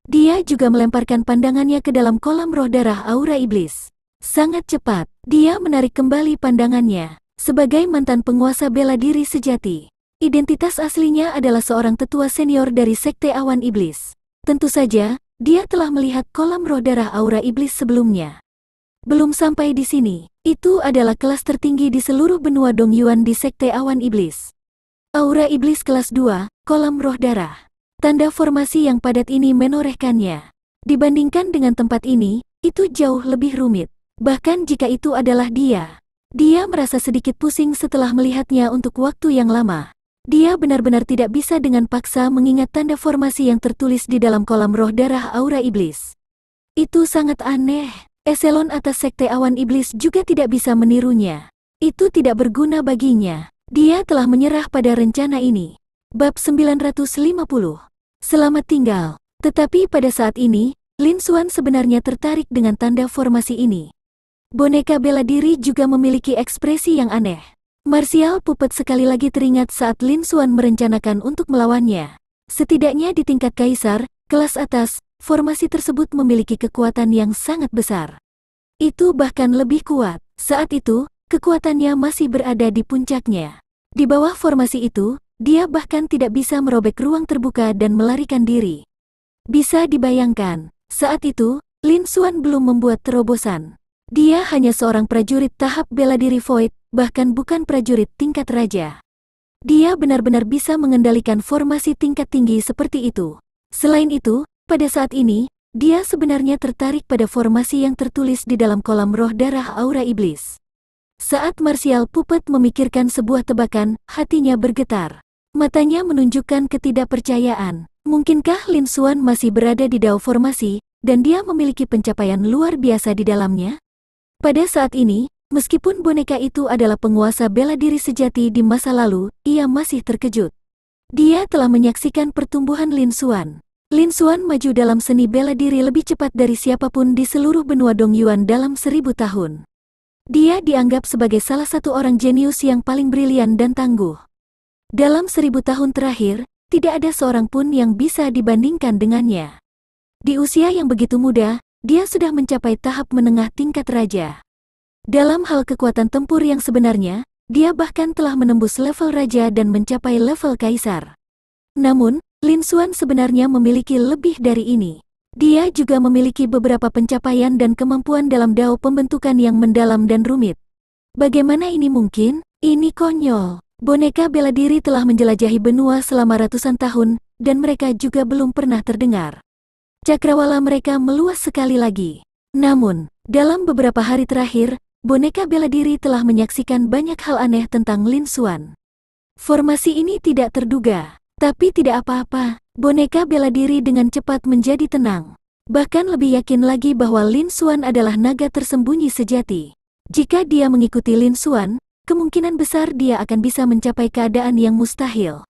Dia juga melemparkan pandangannya ke dalam kolam roh darah aura iblis. Sangat cepat, dia menarik kembali pandangannya. Sebagai mantan penguasa bela diri sejati, identitas aslinya adalah seorang tetua senior dari Sekte Awan Iblis. Tentu saja, dia telah melihat kolam roh darah aura iblis sebelumnya. Belum sampai di sini, itu adalah kelas tertinggi di seluruh benua Dongyuan di Sekte Awan Iblis. Aura Iblis kelas 2, kolam roh darah. Tanda formasi yang padat ini menorehkannya. Dibandingkan dengan tempat ini, itu jauh lebih rumit. Bahkan jika itu adalah dia merasa sedikit pusing setelah melihatnya untuk waktu yang lama. Dia benar-benar tidak bisa dengan paksa mengingat tanda formasi yang tertulis di dalam kolam roh darah aura iblis. Itu sangat aneh. Eselon atas Sekte Awan Iblis juga tidak bisa menirunya. Itu tidak berguna baginya. Dia telah menyerah pada rencana ini. Bab 950. Selamat tinggal. Tetapi pada saat ini, Lin Xuan sebenarnya tertarik dengan tanda formasi ini. Boneka bela diri juga memiliki ekspresi yang aneh. Martial Puppet sekali lagi teringat saat Lin Xuan merencanakan untuk melawannya. Setidaknya di tingkat kaisar, kelas atas, formasi tersebut memiliki kekuatan yang sangat besar. Itu bahkan lebih kuat. Saat itu, kekuatannya masih berada di puncaknya. Di bawah formasi itu, dia bahkan tidak bisa merobek ruang terbuka dan melarikan diri. Bisa dibayangkan, saat itu, Lin Xuan belum membuat terobosan. Dia hanya seorang prajurit tahap bela diri Void, bahkan bukan prajurit tingkat raja. Dia benar-benar bisa mengendalikan formasi tingkat tinggi seperti itu. Selain itu, pada saat ini, dia sebenarnya tertarik pada formasi yang tertulis di dalam kolam roh darah aura iblis. Saat Martial Puppet memikirkan sebuah tebakan, hatinya bergetar. Matanya menunjukkan ketidakpercayaan. Mungkinkah Lin Xuan masih berada di dao formasi, dan dia memiliki pencapaian luar biasa di dalamnya? Pada saat ini, meskipun boneka itu adalah penguasa bela diri sejati di masa lalu, ia masih terkejut. Dia telah menyaksikan pertumbuhan Lin Xuan. Lin Xuan maju dalam seni bela diri lebih cepat dari siapapun di seluruh benua Dongyuan dalam 1000 tahun. Dia dianggap sebagai salah satu orang jenius yang paling brilian dan tangguh. Dalam 1000 tahun terakhir, tidak ada seorang pun yang bisa dibandingkan dengannya. Di usia yang begitu muda, dia sudah mencapai tahap menengah tingkat raja. Dalam hal kekuatan tempur yang sebenarnya, dia bahkan telah menembus level raja dan mencapai level kaisar. Namun, Lin Xuan sebenarnya memiliki lebih dari ini. Dia juga memiliki beberapa pencapaian dan kemampuan dalam dao pembentukan yang mendalam dan rumit. Bagaimana ini mungkin? Ini konyol. Boneka bela diri telah menjelajahi benua selama ratusan tahun, dan mereka juga belum pernah terdengar. Cakrawala mereka meluas sekali lagi. Namun, dalam beberapa hari terakhir, boneka bela diri telah menyaksikan banyak hal aneh tentang Lin Xuan. Formasi ini tidak terduga, tapi tidak apa-apa. Boneka bela diri dengan cepat menjadi tenang. Bahkan lebih yakin lagi bahwa Lin Xuan adalah naga tersembunyi sejati. Jika dia mengikuti Lin Xuan, kemungkinan besar dia akan bisa mencapai keadaan yang mustahil.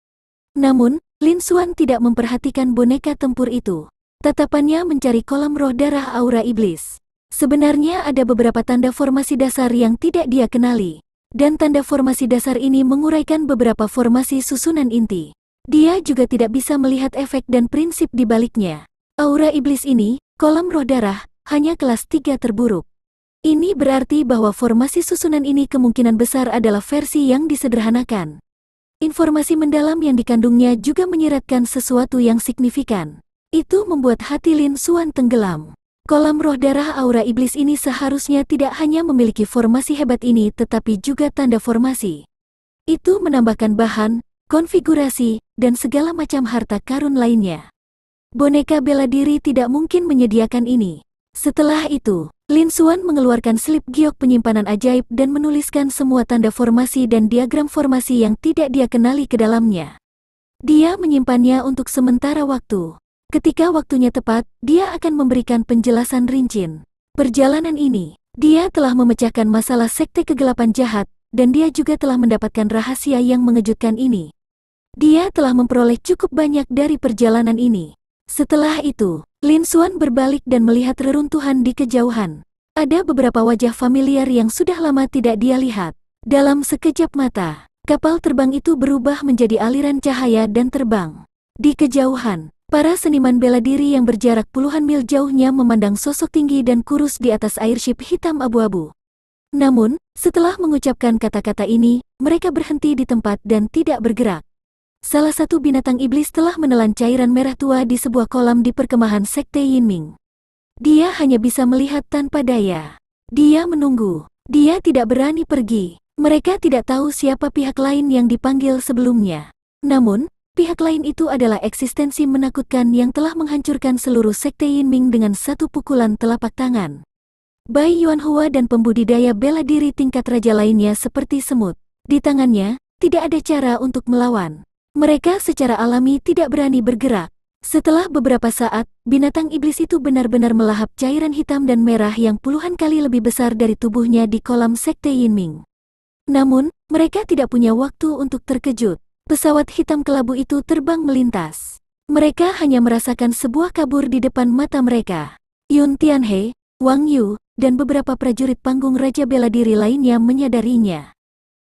Namun, Lin Xuan tidak memperhatikan boneka tempur itu. Tatapannya mencari kolam roh darah aura iblis. Sebenarnya ada beberapa tanda formasi dasar yang tidak dia kenali. Dan tanda formasi dasar ini menguraikan beberapa formasi susunan inti. Dia juga tidak bisa melihat efek dan prinsip di baliknya. Aura iblis ini, kolam roh darah, hanya kelas 3 terburuk. Ini berarti bahwa formasi susunan ini kemungkinan besar adalah versi yang disederhanakan. Informasi mendalam yang dikandungnya juga menyiratkan sesuatu yang signifikan. Itu membuat hati Lin Xuan tenggelam. Kolam roh darah aura iblis ini seharusnya tidak hanya memiliki formasi hebat ini tetapi juga tanda formasi. Itu menambahkan bahan, konfigurasi, dan segala macam harta karun lainnya. Boneka bela diri tidak mungkin menyediakan ini. Setelah itu, Lin Xuan mengeluarkan slip giok penyimpanan ajaib dan menuliskan semua tanda formasi dan diagram formasi yang tidak dia kenali ke dalamnya. Dia menyimpannya untuk sementara waktu. Ketika waktunya tepat, dia akan memberikan penjelasan rinci. Perjalanan ini, dia telah memecahkan masalah sekte kegelapan jahat, dan dia juga telah mendapatkan rahasia yang mengejutkan ini. Dia telah memperoleh cukup banyak dari perjalanan ini. Setelah itu, Lin Xuan berbalik dan melihat reruntuhan di kejauhan. Ada beberapa wajah familiar yang sudah lama tidak dia lihat. Dalam sekejap mata, kapal terbang itu berubah menjadi aliran cahaya dan terbang. Di kejauhan, para seniman bela diri yang berjarak puluhan mil jauhnya memandang sosok tinggi dan kurus di atas airship hitam abu-abu. Namun, setelah mengucapkan kata-kata ini, mereka berhenti di tempat dan tidak bergerak. Salah satu binatang iblis telah menelan cairan merah tua di sebuah kolam di perkemahan Sekte Yinming. Dia hanya bisa melihat tanpa daya. Dia menunggu. Dia tidak berani pergi. Mereka tidak tahu siapa pihak lain yang dipanggil sebelumnya. Namun, pihak lain itu adalah eksistensi menakutkan yang telah menghancurkan seluruh Sekte Yinming dengan satu pukulan telapak tangan. Bai Yuanhua dan pembudidaya bela diri tingkat raja lainnya seperti semut. Di tangannya, tidak ada cara untuk melawan. Mereka secara alami tidak berani bergerak. Setelah beberapa saat, binatang iblis itu benar-benar melahap cairan hitam dan merah yang puluhan kali lebih besar dari tubuhnya di kolam Sekte Yinming. Namun, mereka tidak punya waktu untuk terkejut. Pesawat hitam kelabu itu terbang melintas. Mereka hanya merasakan sebuah kabur di depan mata mereka. Yun Tianhe, Wang Yu, dan beberapa prajurit panggung Raja Bela Diri lainnya menyadarinya.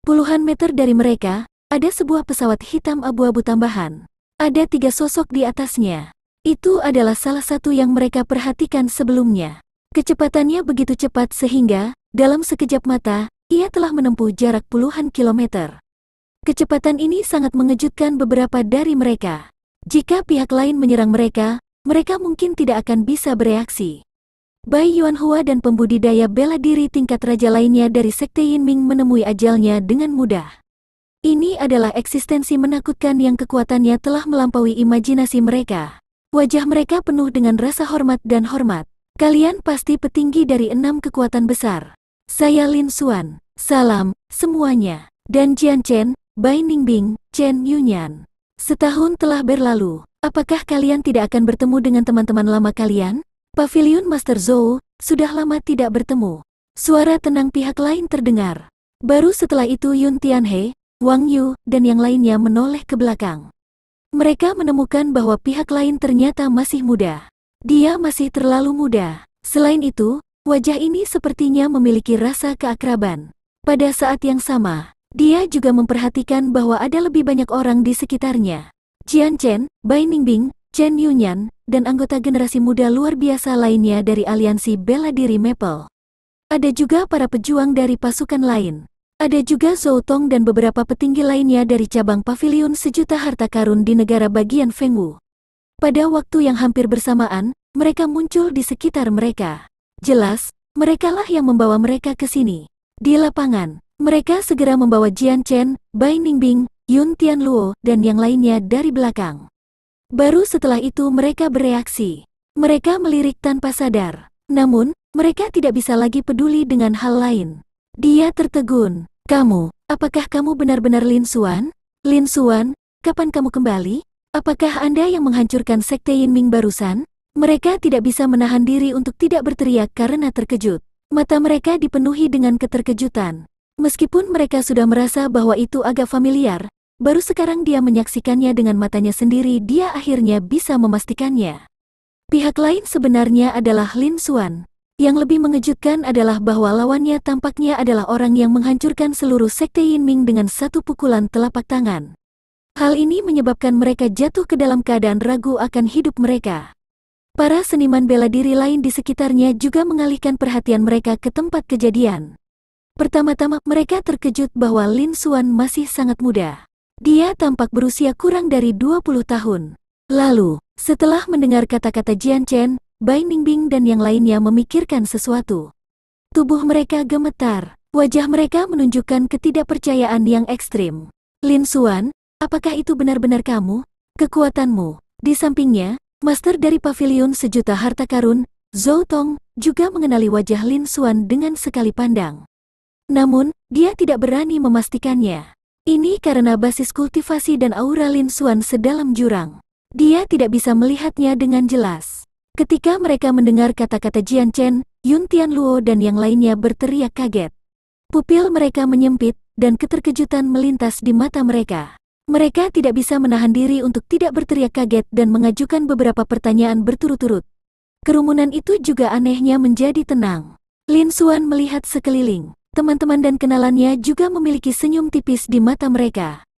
Puluhan meter dari mereka, ada sebuah pesawat hitam abu-abu tambahan. Ada 3 sosok di atasnya. Itu adalah salah satu yang mereka perhatikan sebelumnya. Kecepatannya begitu cepat sehingga, dalam sekejap mata, ia telah menempuh jarak puluhan kilometer. Kecepatan ini sangat mengejutkan beberapa dari mereka. Jika pihak lain menyerang mereka, mereka mungkin tidak akan bisa bereaksi. Bai Yuanhua dan pembudidaya bela diri tingkat raja lainnya dari Sekte Yinming menemui ajalnya dengan mudah. Ini adalah eksistensi menakutkan yang kekuatannya telah melampaui imajinasi mereka. Wajah mereka penuh dengan rasa hormat dan hormat. Kalian pasti petinggi dari 6 kekuatan besar. Saya Lin Xuan. Salam, semuanya. Dan Jian Chen, Bai Ningbing, Chen Yunyan. Setahun telah berlalu. Apakah kalian tidak akan bertemu dengan teman-teman lama kalian? Paviliun Master Zhou, sudah lama tidak bertemu. Suara tenang pihak lain terdengar. Baru setelah itu Yun Tianhe, Wang Yu, dan yang lainnya menoleh ke belakang. Mereka menemukan bahwa pihak lain ternyata masih muda. Dia masih terlalu muda. Selain itu, wajah ini sepertinya memiliki rasa keakraban. Pada saat yang sama, dia juga memperhatikan bahwa ada lebih banyak orang di sekitarnya. Jian Chen, Bai Ningbing, Chen Yunyan, dan anggota generasi muda luar biasa lainnya dari aliansi bela diri Maple. Ada juga para pejuang dari pasukan lain. Ada juga Zhou Tong dan beberapa petinggi lainnya dari cabang Paviliun Sejuta Harta Karun di negara bagian Fengwu. Pada waktu yang hampir bersamaan, mereka muncul di sekitar mereka. Jelas, merekalah yang membawa mereka ke sini. Di lapangan, mereka segera membawa Jian Chen, Bai Ningbing, Yun Tianluo, dan yang lainnya dari belakang. Baru setelah itu mereka bereaksi. Mereka melirik tanpa sadar. Namun, mereka tidak bisa lagi peduli dengan hal lain. Dia tertegun. Kamu, apakah kamu benar-benar Lin Xuan? Lin Xuan, kapan kamu kembali? Apakah Anda yang menghancurkan Sekte Yinming barusan? Mereka tidak bisa menahan diri untuk tidak berteriak karena terkejut. Mata mereka dipenuhi dengan keterkejutan. Meskipun mereka sudah merasa bahwa itu agak familiar, baru sekarang dia menyaksikannya dengan matanya sendiri, dia akhirnya bisa memastikannya. Pihak lain sebenarnya adalah Lin Xuan. Yang lebih mengejutkan adalah bahwa lawannya tampaknya adalah orang yang menghancurkan seluruh Sekte Yinming dengan satu pukulan telapak tangan. Hal ini menyebabkan mereka jatuh ke dalam keadaan ragu akan hidup mereka. Para seniman bela diri lain di sekitarnya juga mengalihkan perhatian mereka ke tempat kejadian. Pertama-tama mereka terkejut bahwa Lin Xuan masih sangat muda. Dia tampak berusia kurang dari 20 tahun. Lalu, setelah mendengar kata-kata Jian Chen, Bai Ningbing dan yang lainnya memikirkan sesuatu. Tubuh mereka gemetar, wajah mereka menunjukkan ketidakpercayaan yang ekstrim. Lin Xuan, apakah itu benar-benar kamu? Kekuatanmu. Di sampingnya, Master dari Paviliun Sejuta Harta Karun, Zhou Tong, juga mengenali wajah Lin Xuan dengan sekali pandang. Namun, dia tidak berani memastikannya. Ini karena basis kultivasi dan aura Lin Xuan sedalam jurang. Dia tidak bisa melihatnya dengan jelas. Ketika mereka mendengar kata-kata Jian Chen, Yun Tianluo dan yang lainnya berteriak kaget. Pupil mereka menyempit, dan keterkejutan melintas di mata mereka. Mereka tidak bisa menahan diri untuk tidak berteriak kaget dan mengajukan beberapa pertanyaan berturut-turut. Kerumunan itu juga anehnya menjadi tenang. Lin Xuan melihat sekeliling. Teman-teman dan kenalannya juga memiliki senyum tipis di mata mereka.